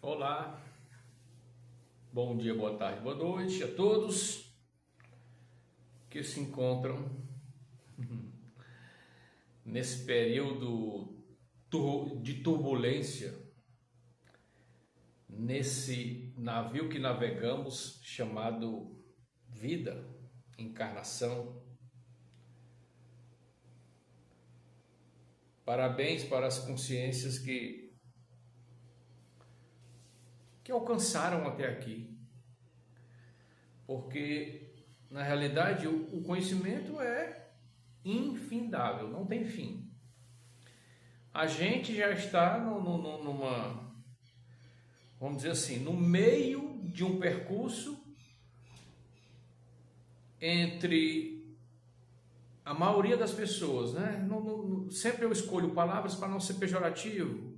Olá, bom dia, boa tarde, boa noite a todos que se encontram nesse período de turbulência, nesse navio que navegamos chamado vida, encarnação. Parabéns para as consciências que alcançaram até aqui, porque na realidade o conhecimento é infindável, não tem fim. A gente já está vamos dizer assim, no meio de um percurso entre a maioria das pessoas, né? Sempre eu escolho palavras para não ser pejorativo.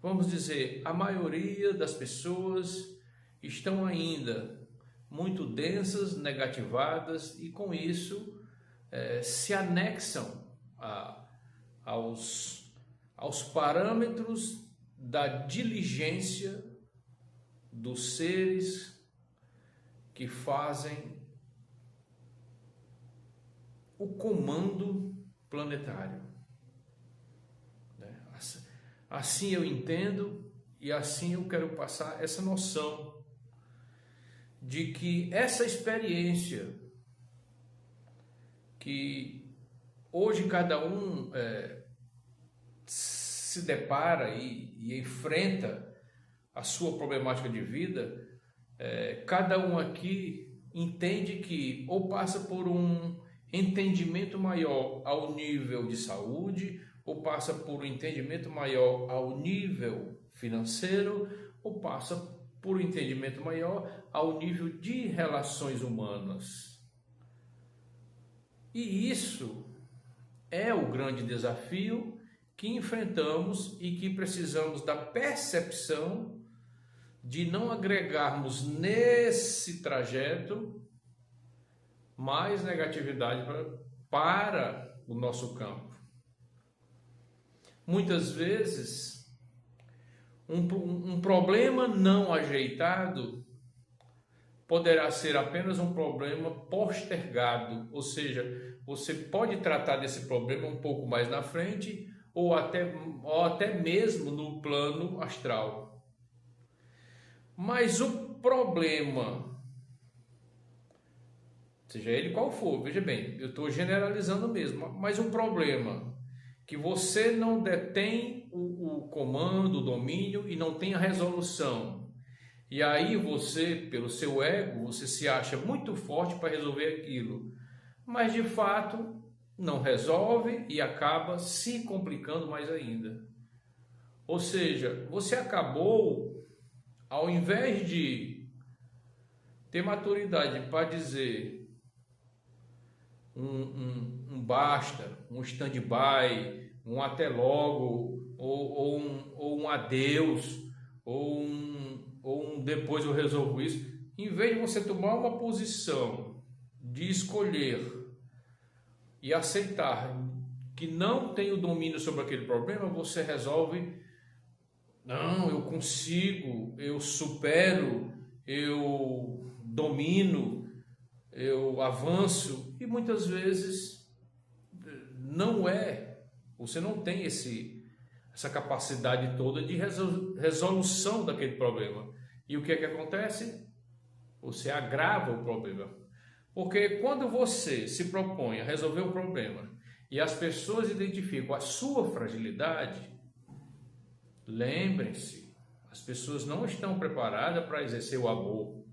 Vamos dizer, a maioria das pessoas estão ainda muito densas, negativadas e com isso se anexam aos parâmetros da diligência dos seres que fazem o comando planetário. Assim eu entendo e assim eu quero passar essa noção de que essa experiência que hoje cada um se depara e enfrenta a sua problemática de vida, cada um aqui entende que ou passa por um entendimento maior ao nível de saúde, ou passa por um entendimento maior ao nível financeiro, ou passa por um entendimento maior ao nível de relações humanas. E isso é o grande desafio que enfrentamos e que precisamos da percepção de não agregarmos nesse trajeto mais negatividade para o nosso campo. Muitas vezes, um problema não ajeitado poderá ser apenas um problema postergado, ou seja, você pode tratar desse problema um pouco mais na frente ou até mesmo no plano astral. Mas o problema, seja ele qual for, veja bem, eu estou generalizando mesmo, mas um problema que você não detém o comando, o domínio e não tem a resolução. E aí você, pelo seu ego, você se acha muito forte para resolver aquilo. Mas de fato não resolve e acaba se complicando mais ainda. Ou seja, você acabou, ao invés de ter maturidade para dizer um basta, um stand-by, um até logo, ou um adeus, ou um depois eu resolvo isso, em vez de você tomar uma posição de escolher e aceitar que não tem o domínio sobre aquele problema, você resolve, não, eu consigo, eu supero, eu domino, eu avanço, e muitas vezes não você não tem essa capacidade toda de resolução daquele problema. E o que é que acontece? Você agrava o problema. Porque quando você se propõe a resolver um problema e as pessoas identificam a sua fragilidade, lembrem-se, as pessoas não estão preparadas para exercer o amor.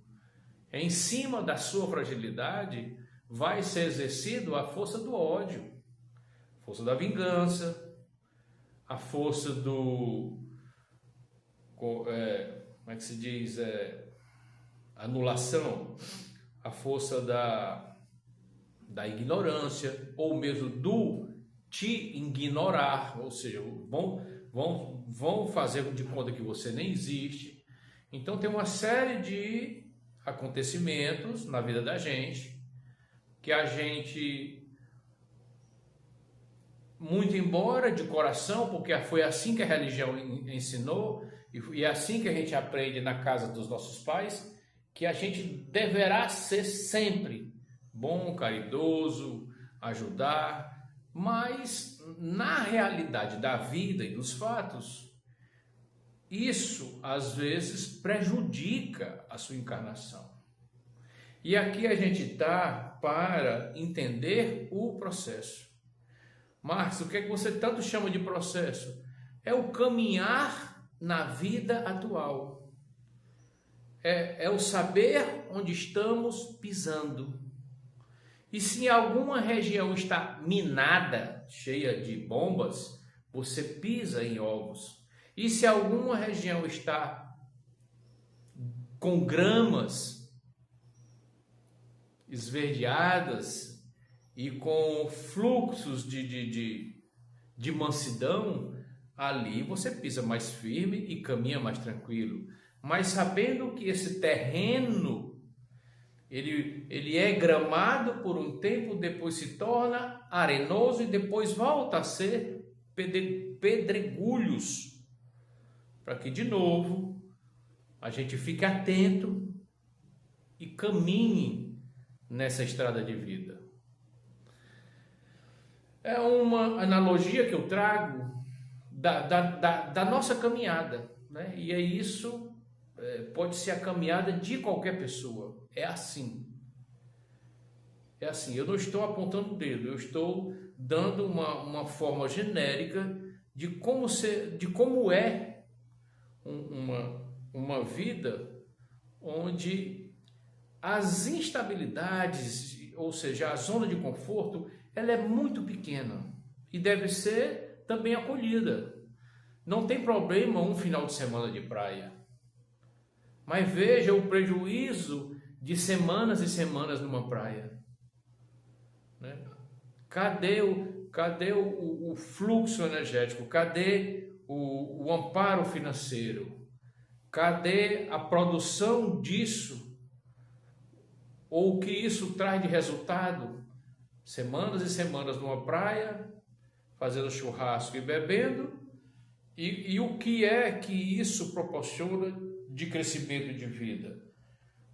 Em cima da sua fragilidade vai ser exercido a força do ódio, a força da vingança, a força como é que se diz, anulação, a força da ignorância, ou mesmo do te ignorar, ou seja, vão fazer de conta que você nem existe. Então tem uma série de acontecimentos na vida da gente que a gente muito embora de coração, porque foi assim que a religião ensinou, e é assim que a gente aprende na casa dos nossos pais, que a gente deverá ser sempre bom, caridoso, ajudar, mas na realidade da vida e dos fatos, isso às vezes prejudica a sua encarnação. E aqui a gente está para entender o processo. Márcio, o que é que você tanto chama de processo? É o caminhar na vida atual. É o saber onde estamos pisando. E se alguma região está minada, cheia de bombas, você pisa em ovos. E se alguma região está com gramas esverdeadas e com fluxos de mansidão, ali você pisa mais firme e caminha mais tranquilo. Mas sabendo que esse terreno, ele é gramado por um tempo, depois se torna arenoso e depois volta a ser pedregulhos, para que de novo a gente fique atento e caminhe nessa estrada de vida. É uma analogia que eu trago da nossa caminhada, né? E é isso. Pode ser a caminhada de qualquer pessoa. É assim. É assim. Eu não estou apontando o dedo. Eu estou dando uma forma genérica de como é uma vida onde as instabilidades, ou seja, a zona de conforto, ela é muito pequena e deve ser também acolhida. Não tem problema um final de semana de praia. Mas veja o prejuízo de semanas e semanas numa praia, né? Cadê o fluxo energético? Cadê o amparo financeiro? Cadê a produção disso? Ou o que isso traz de resultado? Semanas e semanas numa praia, fazendo churrasco e bebendo. E o que é que isso proporciona de crescimento de vida?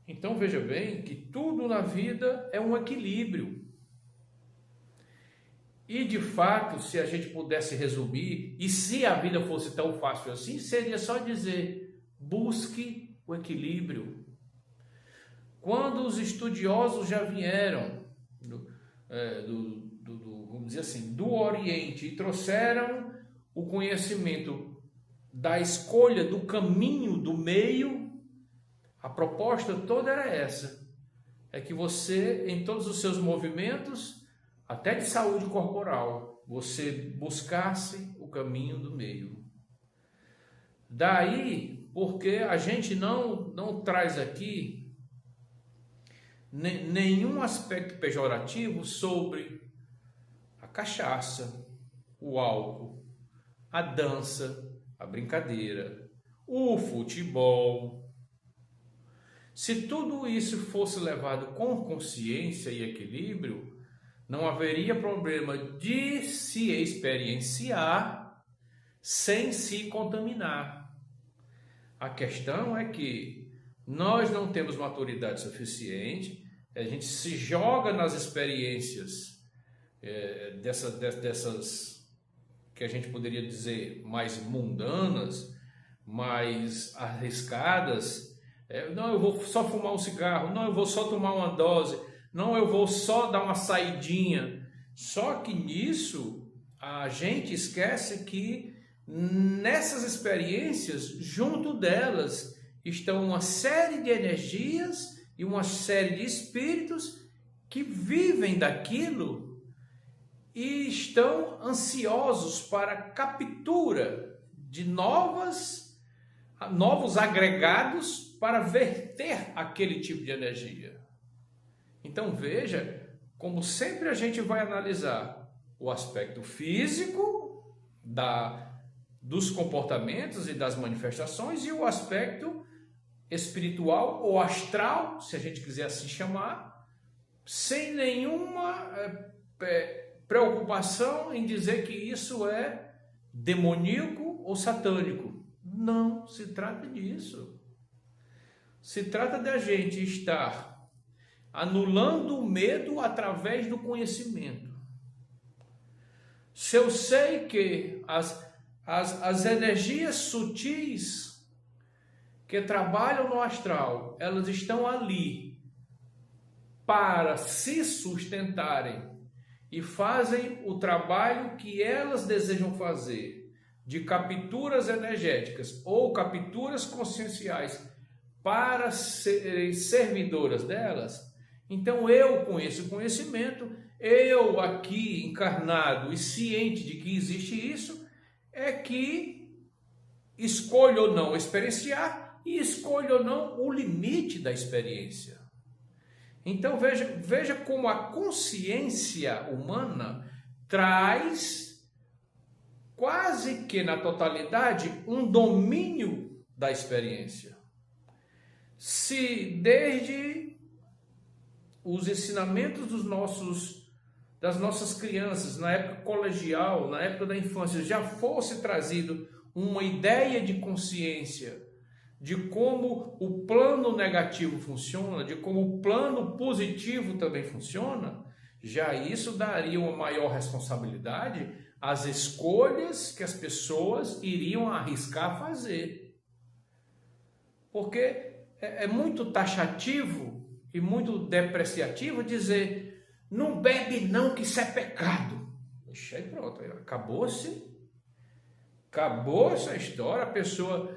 Então veja bem que tudo na vida é um equilíbrio. E de fato, se a gente pudesse resumir, e se a vida fosse tão fácil assim, seria só dizer: busque o equilíbrio. Quando os estudiosos já vieram vamos dizer assim, do Oriente e trouxeram o conhecimento da escolha do caminho do meio, a proposta toda era essa: é que você, em todos os seus movimentos, até de saúde corporal, você buscasse o caminho do meio. Daí, porque a gente não traz aqui nenhum aspecto pejorativo sobre a cachaça, o álcool, a dança, a brincadeira, o futebol. Se tudo isso fosse levado com consciência e equilíbrio, não haveria problema de se experienciar sem se contaminar. A questão é que nós não temos maturidade suficiente, a gente se joga nas experiências dessas que a gente poderia dizer mais mundanas, mais arriscadas. Não, eu vou só fumar um cigarro, não, eu vou só tomar uma dose, não, eu vou só dar uma saidinha. Só que nisso a gente esquece que nessas experiências, junto delas, estão uma série de energias e uma série de espíritos que vivem daquilo e estão ansiosos para a captura de novos agregados para verter aquele tipo de energia. Então veja, como sempre a gente vai analisar o aspecto físico dos comportamentos e das manifestações e o aspecto espiritual ou astral, se a gente quiser assim chamar, sem nenhuma preocupação em dizer que isso é demoníaco ou satânico. Não se trata disso. Se trata da gente estar anulando o medo através do conhecimento. Se eu sei que as energias sutis que trabalham no astral, elas estão ali para se sustentarem e fazem o trabalho que elas desejam fazer, de capturas energéticas ou capturas conscienciais para serem servidoras delas, então eu, com esse conhecimento, eu aqui encarnado e ciente de que existe isso, é que escolho ou não experienciar e escolho ou não o limite da experiência. Então veja como a consciência humana traz quase que na totalidade um domínio da experiência. Se desde os ensinamentos das nossas crianças, na época colegial, na época da infância, já fosse trazido uma ideia de consciência, de como o plano negativo funciona, de como o plano positivo também funciona, já isso daria uma maior responsabilidade às escolhas que as pessoas iriam arriscar fazer. Porque é muito taxativo e muito depreciativo dizer: não bebe não, que isso é pecado. Deixa aí, pronto, acabou-se a história. A pessoa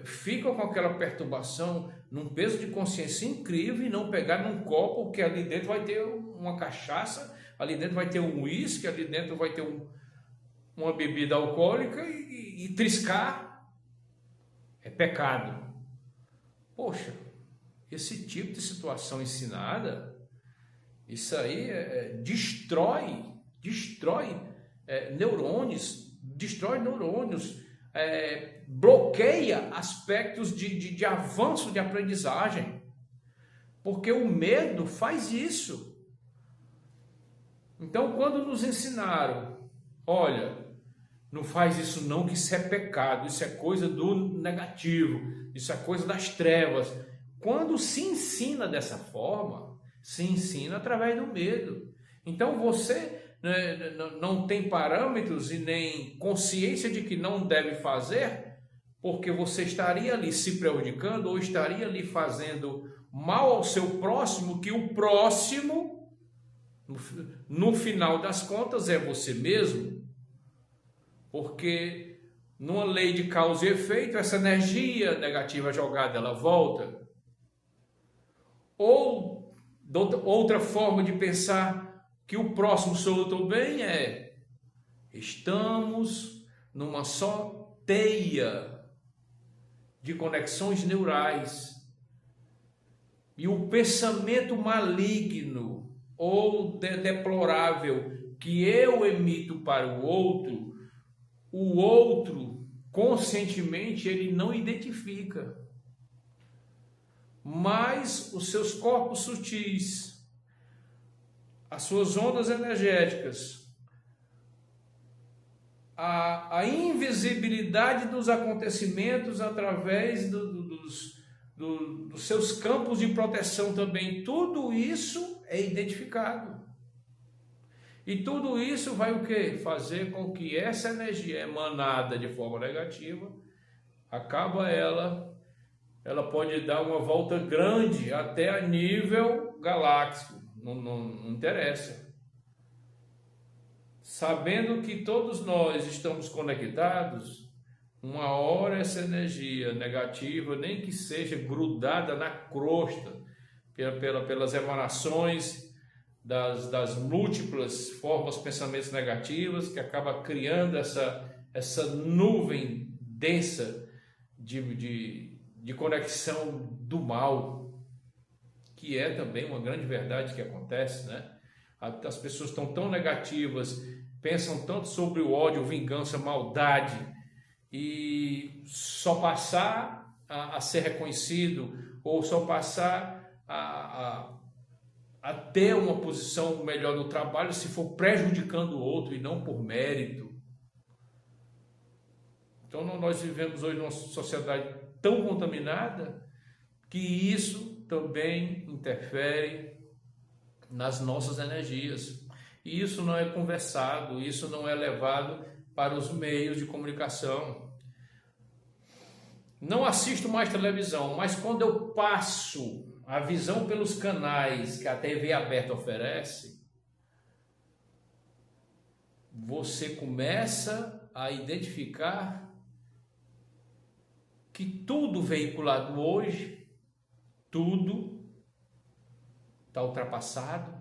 fica com aquela perturbação, num peso de consciência incrível, e não pegar num copo, que ali dentro vai ter uma cachaça, ali dentro vai ter um uísque, ali dentro vai ter uma bebida alcoólica e triscar. É pecado. Poxa, esse tipo de situação ensinada, isso aí destrói neurônios, bloqueia aspectos de avanço de aprendizagem, porque o medo faz isso. Então, quando nos ensinaram, olha, não faz isso não, que isso é pecado, isso é coisa do negativo, isso é coisa das trevas. Quando se ensina dessa forma, se ensina através do medo. Então você não tem parâmetros e nem consciência de que não deve fazer, porque você estaria ali se prejudicando ou estaria ali fazendo mal ao seu próximo, que o próximo, no final das contas, é você mesmo. Porque numa lei de causa e efeito, essa energia negativa jogada, ela volta. Ou outra forma de pensar que o próximo sou eu também estamos numa só teia de conexões neurais, e o pensamento maligno ou deplorável que eu emito para o outro conscientemente ele não identifica, mas os seus corpos sutis, as suas ondas energéticas, a invisibilidade dos acontecimentos através dos seus campos de proteção também, tudo isso é identificado. E tudo isso vai o quê? Fazer com que essa energia emanada de forma negativa, ela pode dar uma volta grande até a nível galáctico, não interessa. Sabendo que todos nós estamos conectados, uma hora essa energia negativa, nem que seja grudada na crosta, pelas emanações das múltiplas formas de pensamentos negativos, que acaba criando essa nuvem densa de conexão do mal, que é também uma grande verdade que acontece, né? As pessoas estão tão negativas, pensam tanto sobre o ódio, vingança, maldade, e só passar a ser reconhecido, ou só passar a a ter uma posição melhor no trabalho se for prejudicando o outro e não por mérito. Então nós vivemos hoje numa sociedade tão contaminada que isso também interfere nas nossas energias. E isso não é conversado, isso não é levado para os meios de comunicação. Não assisto mais televisão, mas quando eu passo a visão pelos canais que a TV aberta oferece, você começa a identificar que tudo veiculado hoje, tudo está ultrapassado,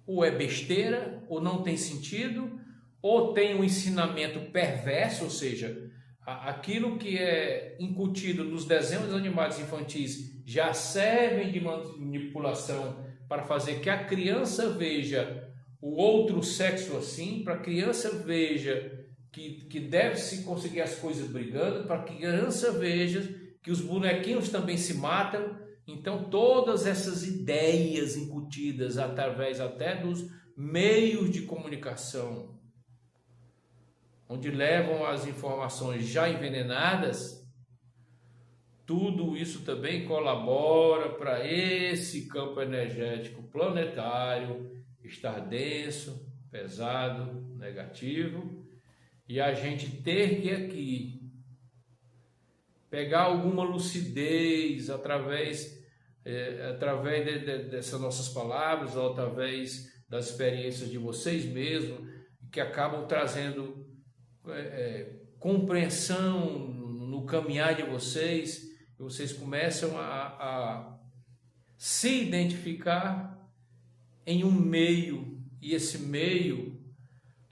ou é besteira, ou não tem sentido, ou tem um ensinamento perverso, ou seja, aquilo que é incutido nos desenhos animados infantis já servem de manipulação para fazer que a criança veja o outro sexo assim, para a criança veja que deve-se conseguir as coisas brigando, para que a criança veja que os bonequinhos também se matam. Então todas essas ideias incutidas através até dos meios de comunicação, onde levam as informações já envenenadas, tudo isso também colabora para esse campo energético planetário estar denso, pesado, negativo, e a gente ter que aqui pegar alguma lucidez através dessas nossas palavras, ou através das experiências de vocês mesmos, que acabam trazendo compreensão no caminhar de vocês. Vocês começam a se identificar em um meio, e esse meio,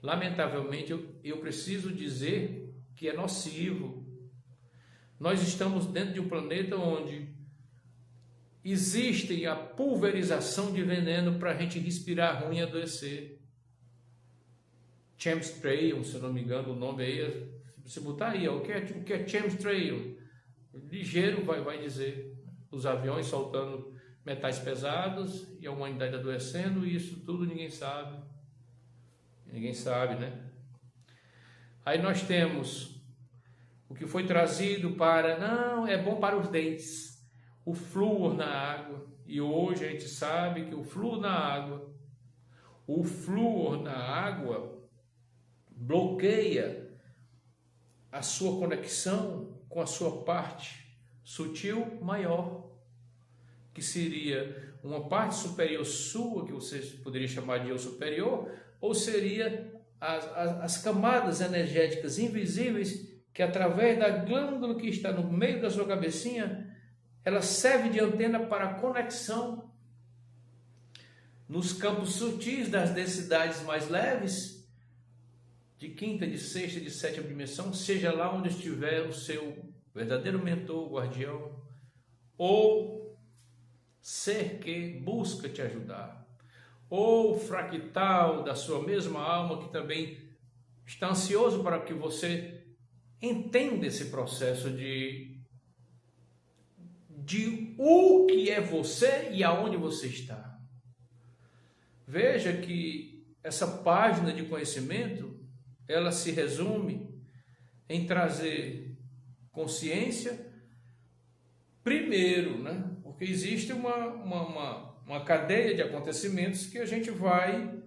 lamentavelmente, eu preciso dizer que é nocivo. Nós estamos dentro de um planeta onde existe a pulverização de veneno para a gente respirar ruim e adoecer. Chemtrail, se eu não me engano, o nome aí, se botar aí, o que é chemtrail? Ligeiro vai dizer, os aviões soltando metais pesados e a humanidade adoecendo, e isso tudo ninguém sabe, né? Aí nós temos o que foi trazido para, não, é bom para os dentes, o flúor na água, e hoje a gente sabe que o flúor na água bloqueia a sua conexão com a sua parte sutil maior, que seria uma parte superior sua, que vocês poderiam chamar de eu superior, ou seria as camadas energéticas invisíveis, que através da glândula que está no meio da sua cabecinha, ela serve de antena para a conexão nos campos sutis das densidades mais leves, de quinta, de sexta, de sétima dimensão, seja lá onde estiver o seu verdadeiro mentor, guardião, ou ser que busca te ajudar, ou fractal da sua mesma alma, que também está ansioso para que você entenda esse processo de o que é você e aonde você está. Veja que essa página de conhecimento, ela se resume em trazer consciência primeiro, né? Porque existe uma cadeia de acontecimentos que a gente vai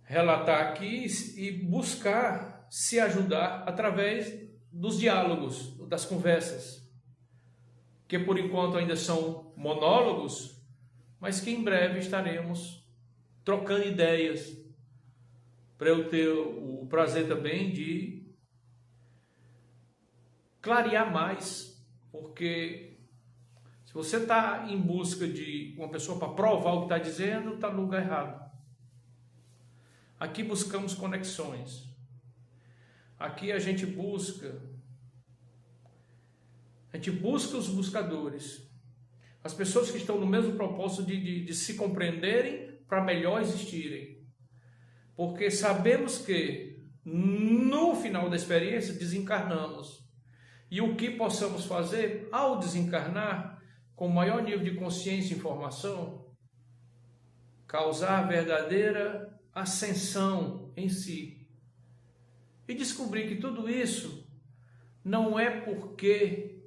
relatar aqui e buscar se ajudar através dos diálogos, das conversas, que por enquanto ainda são monólogos, mas que em breve estaremos trocando ideias, para eu ter o prazer também de clarear mais, porque se você está em busca de uma pessoa para provar o que está dizendo, está no lugar errado. Aqui buscamos conexões. Aqui a gente busca os buscadores, as pessoas que estão no mesmo propósito de se compreenderem para melhor existirem. Porque sabemos que no final da experiência desencarnamos. E o que possamos fazer ao desencarnar, com maior nível de consciência e informação, causar verdadeira ascensão em si. E descobri que tudo isso não é porque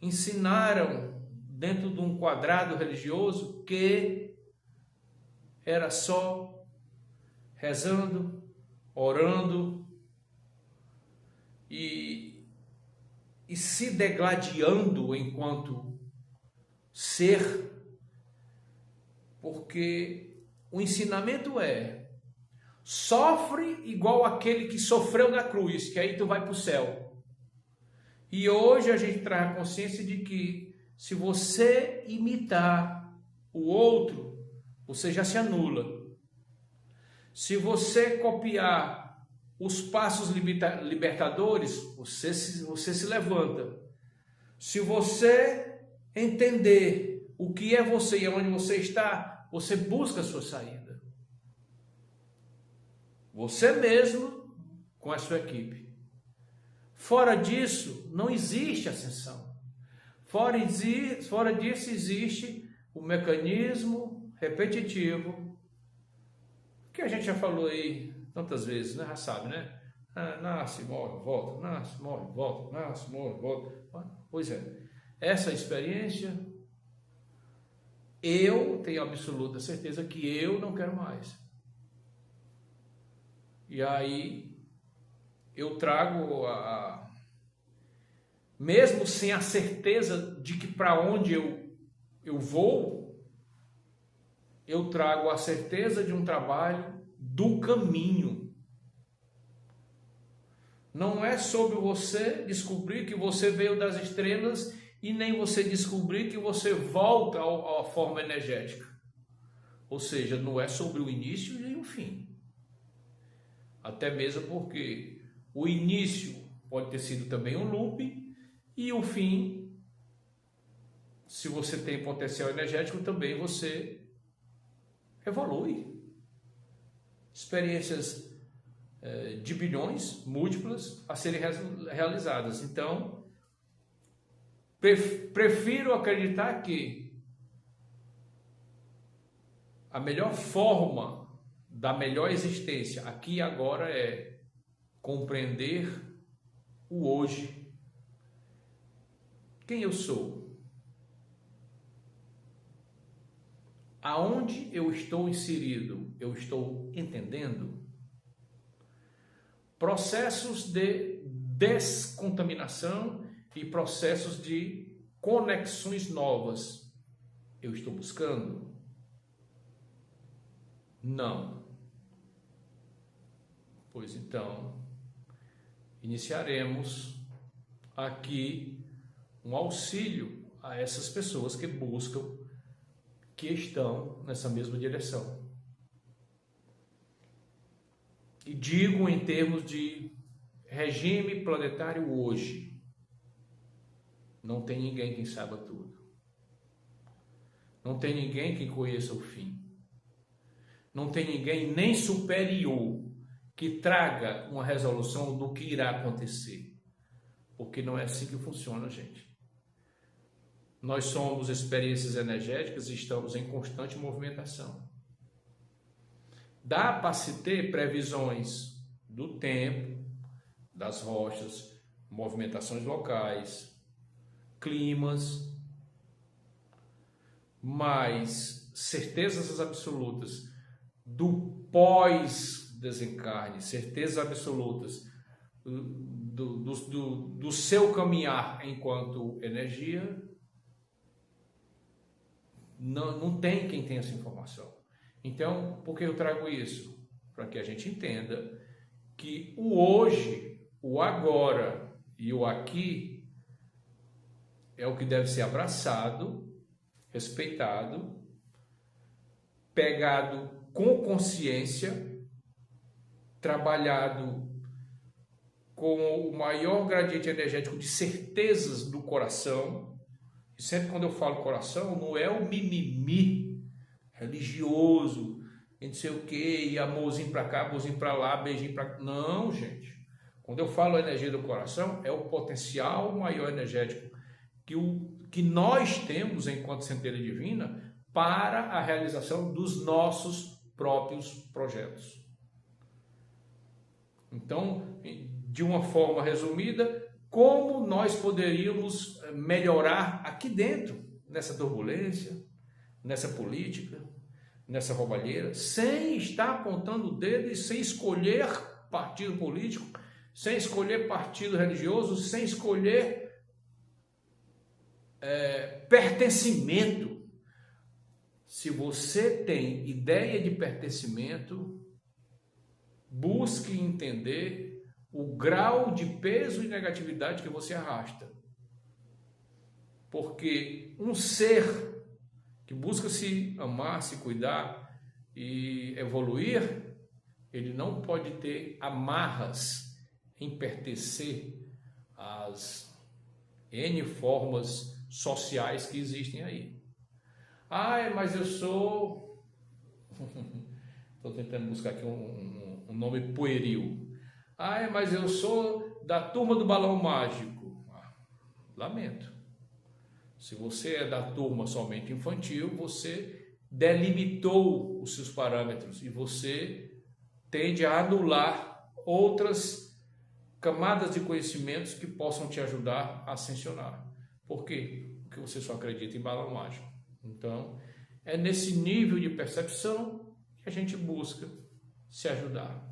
ensinaram dentro de um quadrado religioso que era só rezando, orando e se degladiando enquanto ser, porque o ensinamento é: sofre igual aquele que sofreu na cruz, que aí tu vai para o céu. E hoje a gente traz a consciência de que se você imitar o outro, você já se anula. Se você copiar os passos libertadores, você se levanta. Se você entender o que é você e onde você está, você busca a sua saída. Você mesmo com a sua equipe. Fora disso, não existe ascensão. Fora disso, existe o mecanismo repetitivo, que a gente já falou aí tantas vezes, né? Já sabe, né? Nasce, morre, volta, nasce, morre, volta, nasce, morre, volta. Pois é, essa experiência, eu tenho absoluta certeza que eu não quero mais. E aí, eu trago mesmo sem a certeza de que para onde eu vou, eu trago a certeza de um trabalho do caminho. Não é sobre você descobrir que você veio das estrelas e nem você descobrir que você volta à forma energética. Ou seja, não é sobre o início e o fim. Até mesmo porque o início pode ter sido também um loop e o fim, se você tem potencial energético, também você evolui. Experiências de bilhões, múltiplas, a serem realizadas. Então, prefiro acreditar que a melhor forma da melhor existência aqui e agora é compreender o hoje. Quem eu sou? Aonde eu estou inserido? Eu estou entendendo? Processos de descontaminação e processos de conexões novas. Eu estou buscando? Não. Pois então, iniciaremos aqui um auxílio a essas pessoas que buscam, que estão nessa mesma direção. E digo em termos de regime planetário hoje, não tem ninguém que saiba tudo. Não tem ninguém que conheça o fim. Não tem ninguém nem superior que traga uma resolução do que irá acontecer. Porque não é assim que funciona, gente. Nós somos experiências energéticas e estamos em constante movimentação. Dá para se ter previsões do tempo, das rochas, movimentações locais, climas, mas certezas absolutas do pós-desencarne, certezas absolutas do seu caminhar enquanto energia, não tem quem tenha essa informação. Então, por que eu trago isso? Para que a gente entenda que o hoje, o agora e o aqui é o que deve ser abraçado, respeitado, pegado com consciência, trabalhado com o maior gradiente energético de certezas do coração. E sempre quando eu falo coração, não é o mimimi religioso, e não sei o que, e amorzinho para cá, amorzinho para lá, beijinho para cá. Não, gente. Quando eu falo energia do coração, é o potencial maior energético que nós temos enquanto centelha divina para a realização dos nossos próprios projetos. Então, de uma forma resumida, como nós poderíamos melhorar aqui dentro, nessa turbulência, nessa política, nessa roubalheira, sem estar apontando o dedo e sem escolher partido político, sem escolher partido religioso, sem escolher pertencimento. Se você tem ideia de pertencimento, busque entender o grau de peso e negatividade que você arrasta. Porque um ser que busca se amar, se cuidar e evoluir, ele não pode ter amarras em pertencer às N formas sociais que existem aí. Mas eu sou... Estou tentando buscar aqui um nome pueril. Mas eu sou da turma do balão mágico. Lamento. Se você é da turma somente infantil, você delimitou os seus parâmetros e você tende a anular outras camadas de conhecimentos que possam te ajudar a ascensionar. Por quê? Porque você só acredita em balão mágico. Então, é nesse nível de percepção que a gente busca se ajudar.